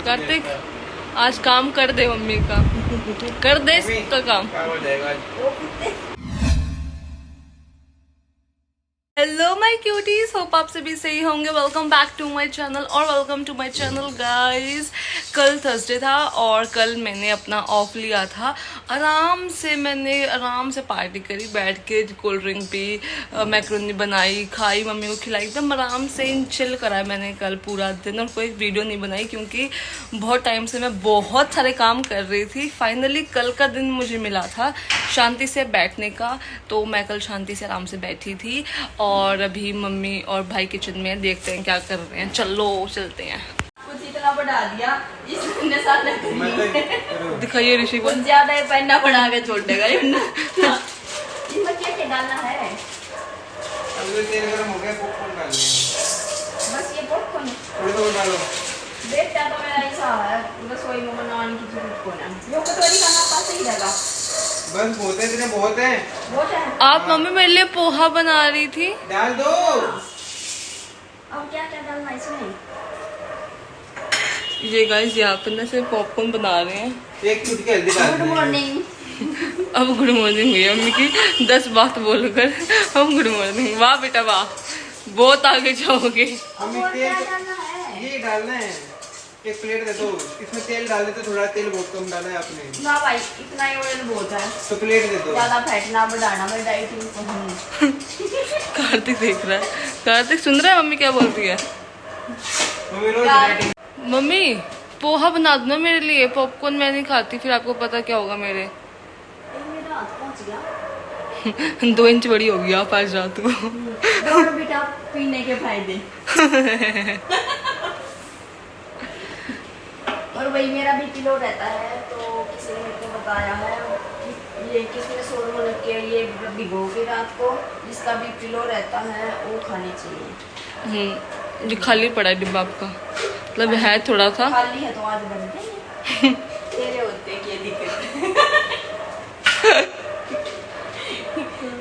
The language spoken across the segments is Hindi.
कार्तिक आज काम कर दे मम्मी का, कर दे इसका काम। हेलो माय क्यूटीज, होप आप सभी सही होंगे। Welcome back to my channel और welcome to my channel guys. कल थर्सडे था और कल मैंने अपना ऑफ लिया था। मैंने आराम से पार्टी करी, बैठ के कोल्ड ड्रिंक पी, मैक्रोनी बनाई, खाई, मम्मी को खिलाई, एकदम आराम से चिल करा है मैंने कल पूरा दिन। और कोई वीडियो नहीं बनाई क्योंकि बहुत टाइम से मैं बहुत सारे काम कर रही थी। फाइनली कल का दिन मुझे मिला था शांति से बैठने का, तो मैं कल शांति से आराम से बैठी थी। और अभी मम्मी और भाई किचन में देखते हैं क्या कर रहे हैं। चलो चलते हैं। कुछ इतना बढ़ा दिया इसने साथ दिखाइए ऋषि को। ज्यादा ही पहना बना के छोड़ देगा इसमें क्या डालना है। अभी तेल गरम हो गया, पॉपकॉर्न डालने हैं। बस ये पॉपकॉर्न थोड़ा थोड़ा डालो। बेटा तो मेरा ऐसा है, रसोई में बनाने की जरूरत को ना, यो कटोरी खाना पास ही रहेगा। बस बहुत है, इतने बहुत है। बहुत है। आप मम्मी मेरे लिए पोहा बना रही थी, डाल दो। अब क्या क्या डालना इसमें। ये गाइस यहाँ पर ना सिर्फ पॉपकॉर्न बना रहे हैं। एक चुटकी हल्दी डाल गुड देंगे। मॉर्निंग। अब गुड मॉर्निंग हुई मम्मी की 10 बात बोलकर। हम गुड मॉर्निंग, वाह बेटा वाह, बहुत आगे जाओगे। हमें और क्या तेल डालना है। ये डालना है। एक प्लेट दे दो, इसमें तेल डाल देते, थोड़ा तेल बहुत कम डाला है आपने। ना भाई इतना ही ऑयल बहुत है, तो प्लेट दे दो। ज्यादा फैट ना बढ़ाना, मैं डाइटिंग को कार्तिक देख रहा है, कार्तिक सुन रहा है मम्मी क्या बोल रही है। मम्मी रोज यार। डाइटिंग। मम्मी पोहा बना दो ना मेरे लिए, पॉपकॉर्न मैं नहीं खाती, फिर आपको पता क्या होगा मेरे। मेरा हाथ पहुंच गया। 2 इंच बड़ी होगी आप आज रात को। और बेटा पीने के फायदे। और वही मेरा भी किलो रहता है, तो किसी ने मेरे को बताया है कि ये किसने सोनू के ये भिगो के रात को, जिसका भी किलो रहता है वो खानी चाहिए। जो खाली पड़ा है डिब्बा आपका, मतलब है थोड़ा सा खाली है तो आज बन गए। तेरे होते की दिक्कत।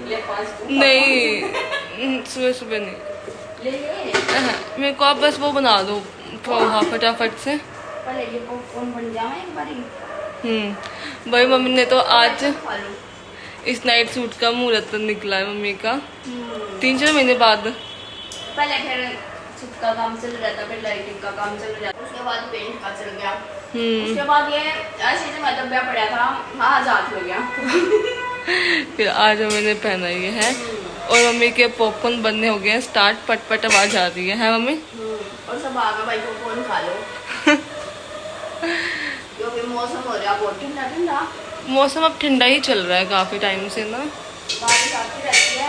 ले 5 नहीं, सुबह सुबह नहीं। ले ले। मेरे को आप बस वो बना दो पोहा फटाफट से। पहले ये पॉपकॉर्न बन जाए एक बारी। भाई मम्मी ने तो आज खा लो। इस नाइट सूट का मुहूर्त निकला है मम्मी का 3-4 महीने बाद। पहले फिर छत का काम चल रहा था, फिर लाइटिंग का काम चल रहा था, उसके बाद पेंट का चल गया, उसके बाद ये ऐसे से मतलब ब्याह पड़ा था, आज हाथ हो गया। फिर आज मैंने पहना ये है। और मम्मी के पॉपकॉर्न बनने हो गए हैं स्टार्ट, पटपट आवाज आ रही है मम्मी। और सब आगे भाई पॉपकॉर्न खा लो। क्योंकि मौसम हो रहा बहुत ठंडा ठंडा। मौसम अब ठंडा ही चल रहा है काफी टाइम से ना। बारिश आती रहती है।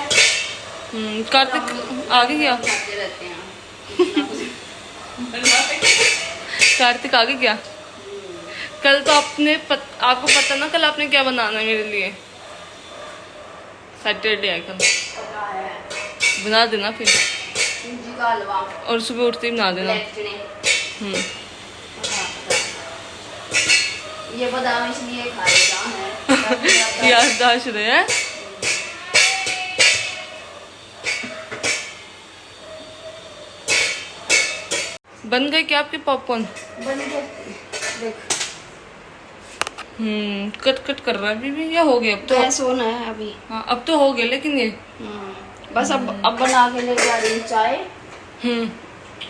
कार्तिक आगे गया, खाते रहते हैं। कार्तिक आगे गया। कल तो आपको पता ना कल आपने क्या बनाना है मेरे लिए। सैटरडे है कल, पता है। बना देना फिर, सूजी का हलवा और सुबह उठते ही बना देना। ब्लैक चने। ये बादाम इसलिए खाएगा है। याददाश्त रहे हैं। बन गए क्या आपके पॉपकॉर्न? बन गए देख। कट कट कर रहा है अभी भी, या हो गया अब तो? गैस ऑन है अभी। हाँ अब तो हो गया, लेकिन ये बस अब बना के ले जा रही हूँ चाय।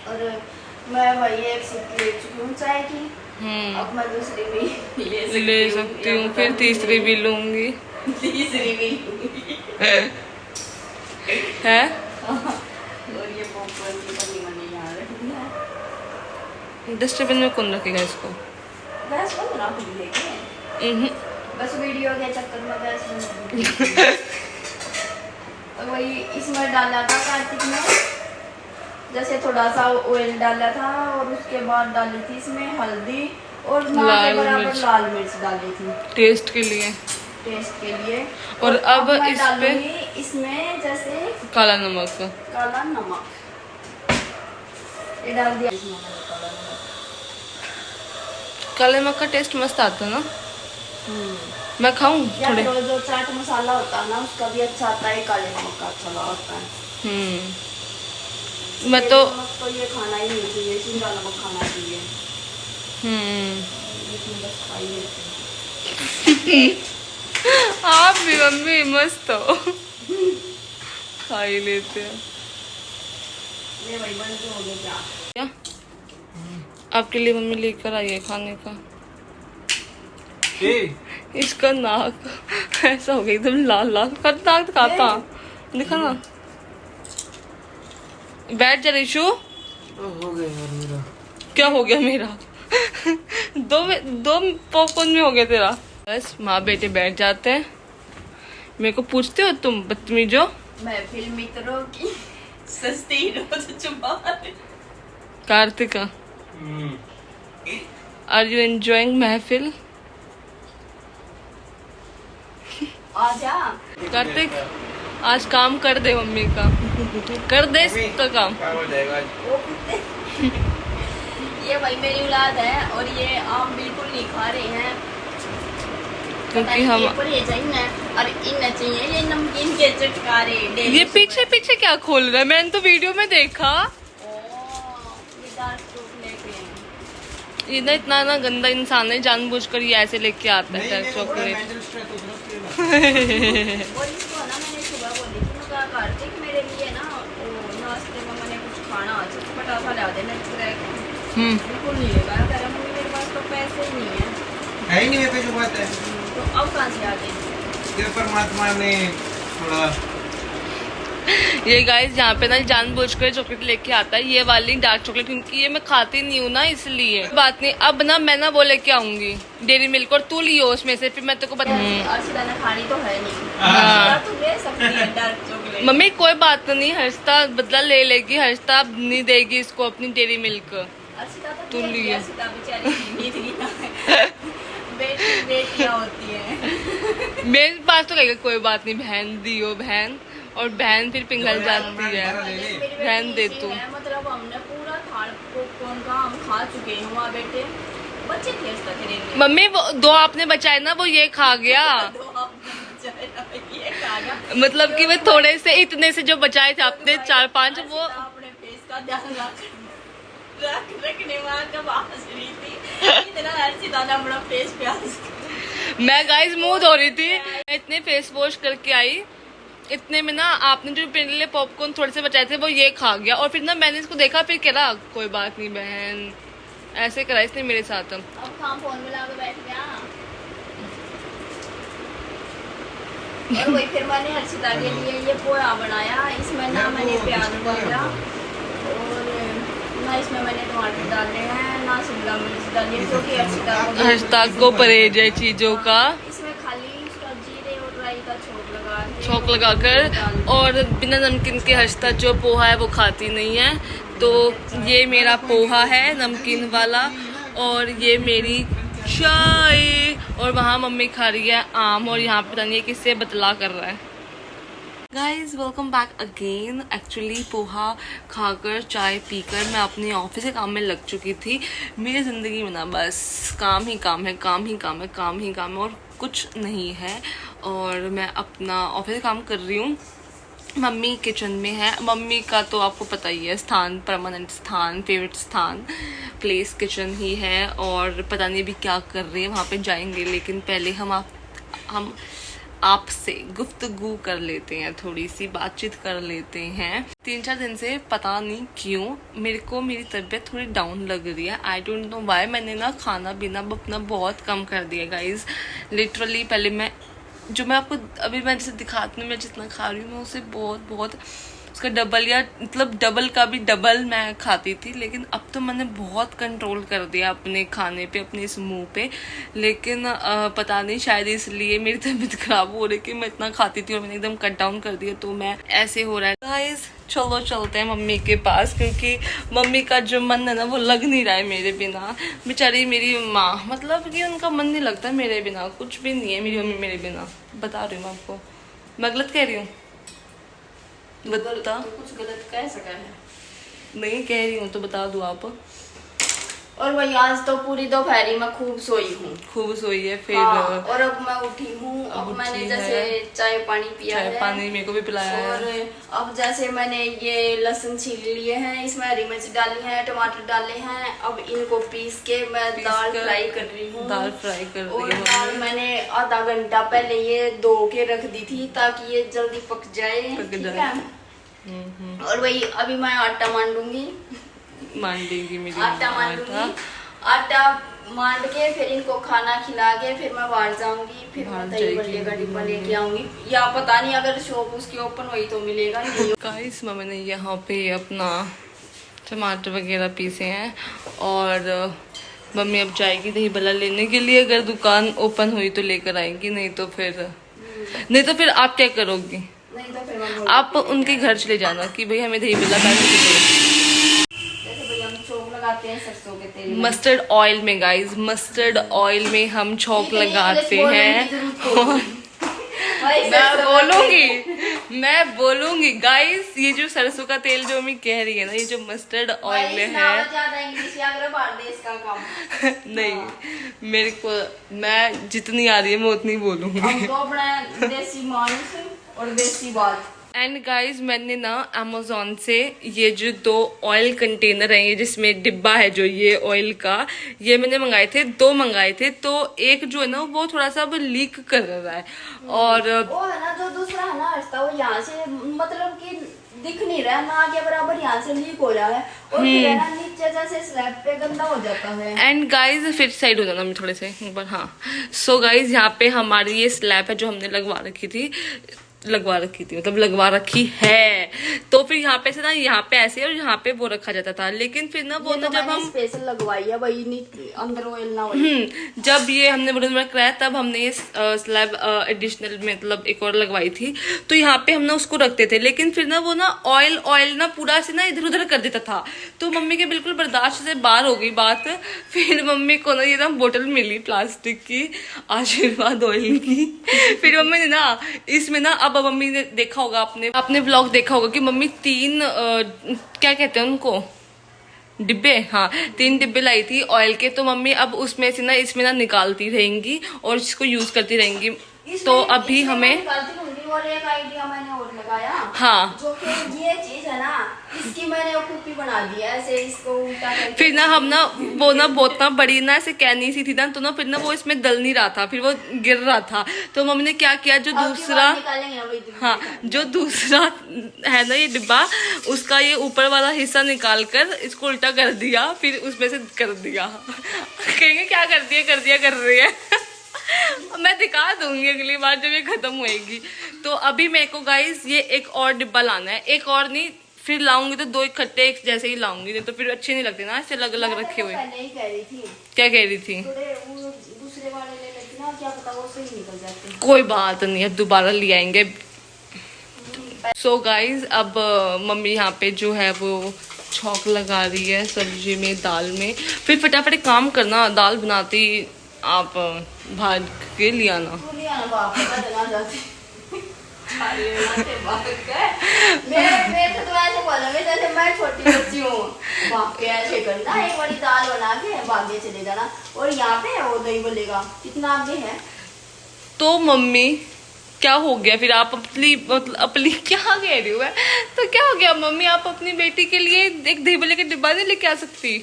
और मैं वही एक सिप ले चुकी हूँ चाय की। अब मैं दूसरी भी ले सकती हूँ, फिर तीसरी भी लूंगी। तीसरी भी लूंगी। है और ये पॉपकॉर्न की बनी बनी यहाँ रखी है। डस्टबिन में कौन रखेगा इसको? गैस बंद ना खुली लेके, बस वीडियो के चक्कर में गैस बंद। और वही इसमें डाला था कार्तिक ने, जैसे थोड़ा सा ऑयल डाला था और उसके बाद डाली थी इसमें हल्दी और लाल बराबर मिर्च। लाल मिर्च डाली थी टेस्ट के लिए। टेस्ट के लिए। और अब मैं इस पे डालूंगी इसमें जैसे काला नमक। काला नमक। ये डाल दिया इसमें मैंने काला नमक। काले नमक का टेस्ट मस्त आता है ना। मैं खाऊं या थोड़े? फिर जो चाट मसाला होता है ना उसका भी अच्छा आता है, काले नमक का अच्छा होता है। मैं तो ये खाना ही नहीं चाहिए, शिमला नमक खाना चाहिए। इसमें बस खा ही लेते हैं। आप भी मम्मी मस्त हो। खा ही लेते हैं ये भाई बंद तो हो गया क्या? क्या आपके लिए मम्मी लेकर आई है खाने का। ए, इसका नाक ऐसा हो गया एकदम लाल लाल। कर नाक खाता दिखा ना। बैठ जा रिशु। हो गया यार मेरा। क्या हो गया मेरा? दो पॉपकॉर्न में हो गया तेरा। बस माँ बेटे बैठ जाते हैं। मेरे को पूछते हो तुम बदतमीजो। महफिल मित्रों की सस्ती रोज जुबान। कार्तिका आर यू एंजॉइंग महफिल? आजा। कार्तिक आज काम कर दे मम्मी का। कर दे इसका काम। क्या हो जाएगा आज? ओ कुत्ते। ये भाई मेरी औलाद है और ये आम बिल्कुल नहीं खा रहे हैं क्योंकि हम ये चाहिए और इन चाहिए ये नमकीन के चटकारे। ये पीछे पीछे क्या खोल रहा है? मैंने तो वीडियो में देखा। ये डार्क चॉकलेट है। ये ना इतना ना गंदा इंसान है, जानबूझकर ये ऐसे लेके आता है डार्क चॉकलेट। मेंटल स्ट्रेस हो रहा है और इसको ना मैंने सुबह बोली थी, मैं कहा कार्तिक मेरे लिए ना वो नाश्ते में मैंने कुछ खाना चटपटा सा ला देना। बिल्कुल नहीं लेगा। कह रहा मम्मी मेरे पास तो पैसे ही नहीं है। ही नहीं मेरे पे जो बात है। तो अब कहाँ से आ गए? ये परमात्मा ने थोड़ा ये गाइस यहाँ पे ना जानबूझकर चॉकलेट लेके आता है, ये वाली डार्क चॉकलेट, क्योंकि ये मैं खाती नहीं हूँ ना इसलिए। बात नहीं, अब ना मैं ना वो लेके आऊंगी डेयरी मिल्क और तू लियो उसमें से, फिर मैं तेरे को बताऊंगी। अर्शिता ने खानी तो है नहीं। हाँ। अर्शिता तो ले सकती है डार्क चॉकलेट। मम्मी कोई बात नहीं, हर्षता बदला ले लेगी। हर्षता नहीं देगी इसको अपनी डेयरी मिल्क। अर्शिता तो तू दे लियो। दी, अर्शिता बेचारी नींद की है। बेटियां होती हैं। मेरे पास तो कहेगा कोई बात नहीं बहन, दियो बहन, और बहन फिर पिघल जाती है। मेरी बेटी बहन दे इसी तू। है, मतलब हमने पूरा थाल पॉपकॉर्न का हम खा चुके हैं वहाँ बेटे। बच्चे थे उसका तेरे लिए। मम्मी वो दो आपने बचाए ना, वो ये खा गया। दो आपने बचाए, ये खाना। मतलब कि वो थोड़े से इतने से जो बचाए थे आपने 4-5 वो। अर्शिता अपने फेस का ध्यान रखने वाला कब हंस रही थी इतना। अर्शिता ने अपना फेस पे मैं गाइस मुंह धो रही थी, मैं इतने फेस वॉश करके आई, इतने में ना आपने जो मेरे लिए पॉपकॉर्न थोड़े से बचाए थे वो ये खा गया। और फिर ना मैंने इसको देखा, फिर कह रहा कोई बात नहीं बहन, ऐसे करा इसने मेरे साथ। अब काम फोन में लाके बैठ गया। और वही फिर मैंने अर्शिता के लिए ये पोहा बनाया। इसमें ना मैंने प्याज डाला और ना इसमें मैंने टमाटर डाले हैं, ना शिमला मिर्च डाली है, क्योंकि हर्षता को परहेज है चीजों का। इसमें खाली उसका जीरे और राई का छौंक लगाकर, और बिना नमकीन के हर्षता जो पोहा है वो खाती नहीं है। तो ये मेरा पोहा है नमकीन वाला, और ये मेरी चाय, और वहाँ मम्मी खा रही है आम, और यहाँ पता नहीं किससे बतला कर रहा है। Guys welcome back again. Actually poha खाकर चाय पीकर मैं अपने ऑफिस के काम में लग चुकी थी। मेरी ज़िंदगी में ना बस काम ही काम है, काम ही काम है, काम ही काम है, और कुछ नहीं है। और मैं अपना ऑफिस का काम कर रही हूँ। मम्मी किचन में है। मम्मी का तो आपको पता ही है स्थान, परमानेंट स्थान, फेवरेट स्थान, प्लेस किचन ही है। और पता नहीं भी क्या कर रही है, वहाँ पे जाएंगे। लेकिन पहले हम आपसे गुफ्तगू कर लेते हैं, थोड़ी सी बातचीत कर लेते हैं। 3-4 दिन से पता नहीं क्यों मेरे को मेरी तबीयत थोड़ी डाउन लग रही है। I don't know why. मैंने ना खाना पीना अपना बहुत कम कर दिया गाइज। लिटरली पहले मैं आपको अभी मैं जैसे दिखाती हूँ, मैं जितना खा रही हूँ मैं उससे बहुत उसका डबल, या मतलब डबल का भी डबल मैं खाती थी। लेकिन अब तो मैंने बहुत कंट्रोल कर दिया अपने खाने पे, अपने इस मुंह पे। लेकिन पता नहीं शायद इसलिए मेरी तबीयत खराब हो रही कि मैं इतना खाती थी और मैंने एकदम कट डाउन कर दिया, तो मैं ऐसे हो रहा है। गाइस चलो चलते हैं मम्मी के पास, क्योंकि मम्मी का जो मन है ना वो लग नहीं रहा है मेरे बिना। बेचारी मेरी माँ, मतलब कि उनका मन नहीं लगता मेरे बिना, कुछ भी नहीं है मेरी मम्मी मेरे बिना। बता रही हूँ मैं आपको, मैं गलत कह रही हूँ? बता। कुछ गलत कह सका है? नहीं कह रही हूँ तो बता दो आप। और वही आज तो पूरी दोपहरी में खूब सोई हूँ। खूब सोई है फिर। हाँ, और अब मैं उठी हूँ। अब मैंने जैसे चाय पानी पिया है। चाय पानी मेरे को भी पिलाया है। और अब जैसे मैंने ये लहसुन छील लिए हैं, इसमें हरी मिर्च डाली है, टमाटर डाले हैं। अब इनको पीस के मैं दाल फ्राई कर रही हूँ। दाल फ्राई कर रही और हूँ। दाल मैंने आधा घंटा पहले ये धो के रख दी थी ताकि ये जल्दी पक जाए। ठीक है। और वही अभी मैं आटा मांडूंगी। मांडेगी मेरी आटा मांडूंगी। आटा मांड के फिर इनको खाना खिला के फिर मैं बाहर जाऊंगी। फिर मैं दही बल्ले का डिब्बा लेके आऊंगी, या पता नहीं अगर शॉप उसकी ओपन हुई तो मिलेगा नहीं। गाइस मम्मी ने यहाँ पे अपना टमाटर वगैरह पीसे हैं और मम्मी अब जाएगी दही बल्ला लेने के लिए। अगर दुकान ओपन हुई तो लेकर आएंगी, नहीं तो फिर आप क्या करोगी? नहीं तो फिर आप उनके घर चले जाना कि भाई हमें दही बल्ला पैसे दे। लगाते हैं सरसों के तेल में। मस्टर्ड ऑयल में गाइस, मस्टर्ड ऑयल में हम छौंक लगाते हैं। मैं बोलूंगी गाइस, ये जो सरसों का तेल जो मम्मी कह रही है ना, ये जो मस्टर्ड ऑयल है नहीं, मेरे को मैं जितनी आ रही है मैं उतनी बोलूंगी। हम तो अपना देसी मांस और देसी बात। एंड गाइज मैंने ना अमेजोन से ये जो 2 ऑयल कंटेनर हैं, ये जिसमें डिब्बा है जो ये ऑयल का, ये मैंने मंगाए थे, 2 मंगाए थे। तो एक जो है ना वो थोड़ा सा अब लीक कर रहा है और वो है ना जो दूसरा है ना रास्ता, वो यहाँ से मतलब कि दिख नहीं रहा ना के बराबर, यहाँ से लीक हो रहा है और फिर है ना नीचे जैसे स्लैब पे गंदा हो जाता है। एंड गाइज फिर साइड हो जाना मैं थोड़े से ऊपर। हाँ सो गाइज यहाँ पे हमारी ये स्लैब है जो हमने लगवा रखी थी मतलब लगवा रखी है। तो फिर यहाँ पे से ना यहाँ पे ऐसे और यहाँ पे वो रखा जाता था, लेकिन फिर ना वो ना तो जब हम स्पेशल लगवाई है वही नहीं अंदर ऑयल ना जब ये हमने वुडन वर्क कराया तब हमने ये स्लैब एडिशनल मतलब एक और लगवाई थी। तो यहाँ पे हम ना उसको रखते थे, लेकिन फिर ना वो ना ऑयल ना पूरा से ना इधर उधर कर देता था। तो मम्मी के बिल्कुल बर्दाश्त से बाहर हो गई बात। फिर मम्मी को ना ये ना बोतल मिली प्लास्टिक की आशीर्वाद ऑयल की। फिर मम्मी ने ना इसमें ना, अब मम्मी ने देखा होगा आपने व्लॉग देखा होगा कि मम्मी 3 क्या कहते हैं उनको, डिब्बे, हाँ 3 डिब्बे लाई थी ऑयल के। तो मम्मी अब उसमें से ना इसमें ना निकालती रहेंगी और इसको यूज करती रहेंगी। तो अभी हमें और एक आइडिया मैंने और लगाया। हाँ जो कि ये चीज है ना, इसकी मैंने कुप्पी बना दी है ऐसे, इसको उल्टा करके। फिर ना हम ना वो ना बहुत ना बड़ी ना ऐसे कैनी सी थी ना, तो ना फिर ना वो इसमें डल नहीं रहा था, फिर वो गिर रहा था। तो मम्मी ने क्या किया, जो दूसरा जो दूसरा है ना ये डिब्बा, उसका ये ऊपर वाला हिस्सा निकाल कर इसको उल्टा कर दिया, फिर उसमें से कर दिया। कहेंगे क्या कर रही है मैं दिखा दूंगी अगली बार जब ये खत्म होएगी। तो अभी मेरे को गाइस ये एक और डिब्बा लाना है, एक और नहीं, फिर लाऊंगी तो 2 इकट्ठे एक जैसे ही लाऊंगी, नहीं तो फिर अच्छे नहीं लगते ना ऐसे अलग अलग रखे हुए। क्या कह रही थी? दूसरे वाले ले लेती ना, क्या पता वो सही निकल जाते। कोई बात नहीं, अब दोबारा ले आएंगे। सो गाइज अब मम्मी यहाँ पे जो है वो छौंक लगा रही है सब्जी में, दाल में। फिर फटाफट एक काम करना, दाल बनाती आप भाग के ले आना। मैं तो ऐसे बोलूंगी जैसे मैं छोटी बच्ची हूँ, भाग के ऐसे करना, एक बड़ी दाल बना के भागे चले जाना। और यहाँ पे वो दही बोलेगा कितना आगे है। तो मम्मी क्या हो गया फिर, आप अपनी क्या कह रही हो? तो क्या हो गया मम्मी, आप अपनी बेटी के लिए एक दही बल्ले के डिब्बा नहीं लेके आ सकती?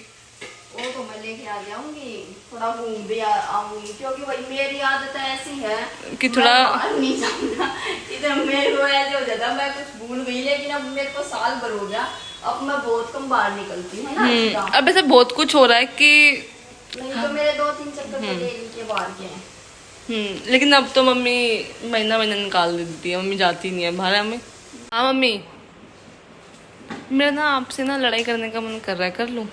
वो तो मैं लेके आ जाऊंगी, थोड़ा घूम भी आऊंगी, क्योंकि भाई मेरी आदत ऐसी है कि थोड़ा नहीं जाऊंगा। इधर मेरे को ऐसे हो जाता, मैं कुछ भूल गई, लेकिन अब मेरे को साल भर हो गया, अब मैं बहुत कम बाहर निकलती हूँ ना। अब ऐसे बहुत कुछ हो रहा है कि नहीं तो मेरे 2-3 चक्कर तो डेली के बाहर के हैं। लेकिन अब तो मम्मी महीना निकाल देती है, मम्मी जाती नहीं है बाहर हमें। हाँ मम्मी, मेरा ना आपसे ना लड़ाई करने का मन कर रहा है, कर लूं?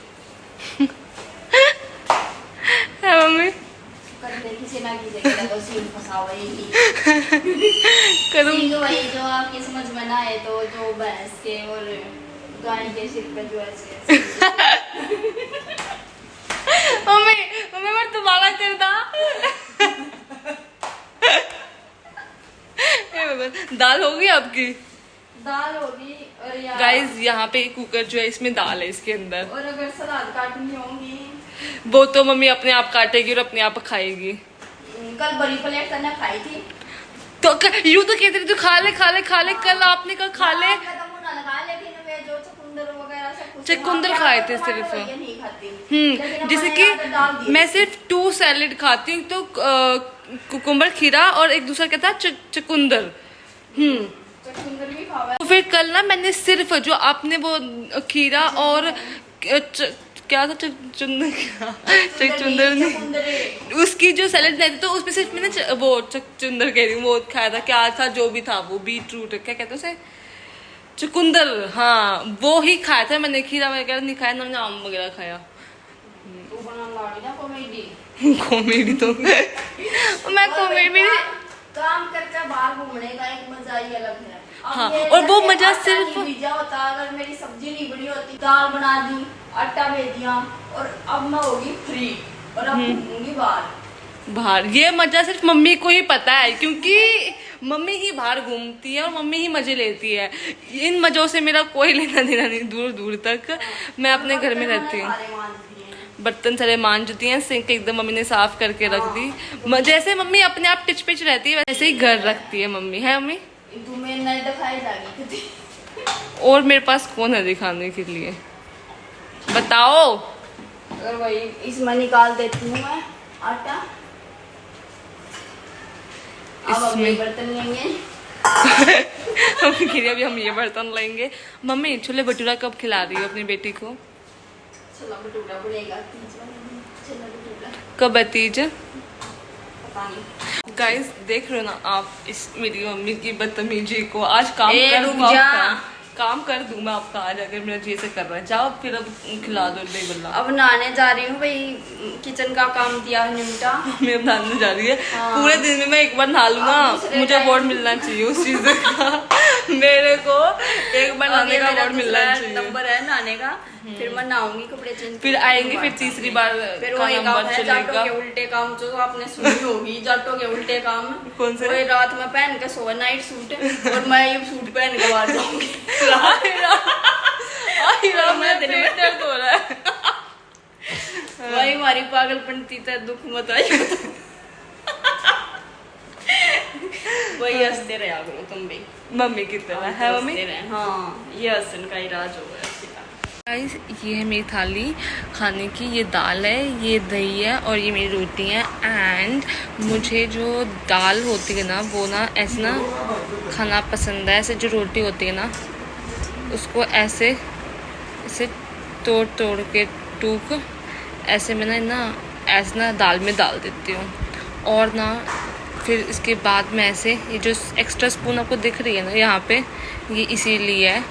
है मम्मी? किसी ना किसी तो सीन फंसावेगी। करूं? सीन वही जो आपकी समझ में ना आए, तो जो भैंस के और गाय के सिर पे जो ऐसे मम्मी मैं दोबारा कर दा। दाल होगी आपकी? दाल होगी। और गाइस यहाँ पे कुकर जो है इसमें दाल है इसके अंदर। और अगर सलाद काटनी होंगी वो तो मम्मी अपने आप काटेगी और अपने आप खाएगी। कल बड़ी प्लेट करना खाई थी तो यूं तो कहते तू खा ले खा ले खा ले, कल आपने कहा खा ले। चुकंदर खाए थे सिर्फ। जैसे कि मैं सिर्फ 2 सैलेड खाती हूँ, तो कुकुम्बर खीरा और एक दूसरा क्या था चुकंदर। तो फिर कल ना मैंने सिर्फ जो आपने वो खीरा और क्या था चुकंदर नहीं, उसकी जो सैलेड बनाई थी तो उसमें सिर्फ मैंने वो चुकंदर कह रही हूँ, वो खाया था। क्या था जो भी था वो, बीट रूट क्या कहते उसे, चुकंदर, हाँ वो ही खाया था मैंने। खीरा वगैरह नहीं खाया, ना आम वगैरह खाया। कॉमेडी तो मैं कॉमेडी काम करके बाहर घूमने का एक मजा ही अलग है। हाँ, और वो मजा सिर्फ होता, अगर मेरी सब्जी नहीं बनी होती, दाल बना दी, आटा भेज दिया, और अब मैं होगी फ्री और अब घूमूंगी बाहर। ये मजा सिर्फ मम्मी को ही पता है, क्योंकि मम्मी ही बाहर घूमती है और मम्मी ही मजे लेती है। इन मजों से मेरा कोई लेना देना नहीं, दूर दूर तक। मैं अपने घर में रहती हूँ, बर्तन सारे मांजती हैं, सिंक एकदम मम्मी ने साफ करके रख दी। जैसे मम्मी अपने आप टिच पिच रहती है वैसे ही घर रखती है मम्मी, है मम्मी? तुम्हें नहीं दिखाई जाएगी और मेरे पास कौन है दिखाने के लिए, बताओ। अगर वही इसमें निकाल देती हूँ मैं आटा। अब हम ये बर्तन लेंगे। मम्मी कह रही अभी हम ये बर्तन लेंगे। मम्मी छोले भटूरा कब खिला रही हो अपनी बेटी को? छोला भटूरा बनेगा तीज वाले, छोला भटूरा कब है तीज? पता नहीं। गाइस देख रहे हो ना आप इस मेरी मम्मी की बदतमीजी को। आज काम कर दूं मैं आपका, आज अगर मेरा जी से कर रहा है। जाओ फिर अब खिला दो बेबल्ला। अब नहाने जा रही हूँ भाई, किचन का काम किया है निपटा। मैं अब नहाने जा रही है। पूरे दिन में मैं एक बार नहा लूँ ना, मुझे अवार्ड मिलना चाहिए उस चीज का। मेरे को एक बार नहाने का अवार्ड मिलना चाहिए। नंबर है नहाने का, फिर मैं नहाऊंगी, कपड़े चेंज, फिर आएंगे, फिर तीसरी बार फिर वही काम है जाटों के उल्टे काम जो आपने सुनी होगी। जाटों के उल्टे काम कौन से? वही रात में पहन के सोए नाइट सूट, और मैं ये सूट पहन के बाहर जाऊंगी। वही हमारी पागलपंती तक दुख मत आई। वही हंसते रहा करो तुम भी मम्मी की तरह, है मम्मी? हाँ, ये हंसन का इलाज हो गया। गाइस ये है मेरी थाली खाने की। ये दाल है, ये दही है और ये मेरी रोटी है। एंड मुझे जो दाल होती है ना वो ना ऐसे ना खाना पसंद है। ऐसे जो रोटी होती है ना उसको ऐसे इसे तोड़ तोड़ के टूक ऐसे मैं ना ऐसे ना दाल में डाल देती हूँ। और ना फिर इसके बाद में ऐसे ये जो एक्स्ट्रा स्पून आपको दिख रही है ना यहाँ पे, ये इसीलिए है।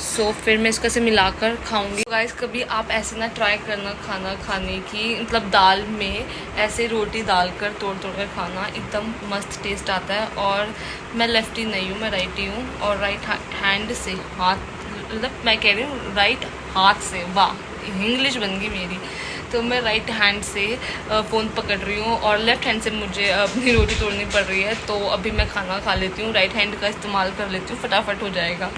सो फिर मैं इसको ऐसे मिलाकर खाऊंगी। गाइस कभी आप ऐसे ना ट्राई करना खाना खाने की, मतलब दाल में ऐसे रोटी डालकर तोड़ तोड़ कर खाना, एकदम मस्त टेस्ट आता है। और मैं लेफ्टी नहीं हूँ, मैं राइटी हूँ। और राइट हैंड से हाथ, मतलब मैं कह रही हूँ राइट हाथ से, वाह इंग्लिश बन गई मेरी। तो मैं राइट हैंड से फ़ोन पकड़ रही हूँ और लेफ़्ट हैंड से मुझे अपनी रोटी तोड़नी पड़ रही है। तो अभी मैं खाना खा लेती हूँ, राइट हैंड का इस्तेमाल कर लेती हूँ, फटाफट हो जाएगा।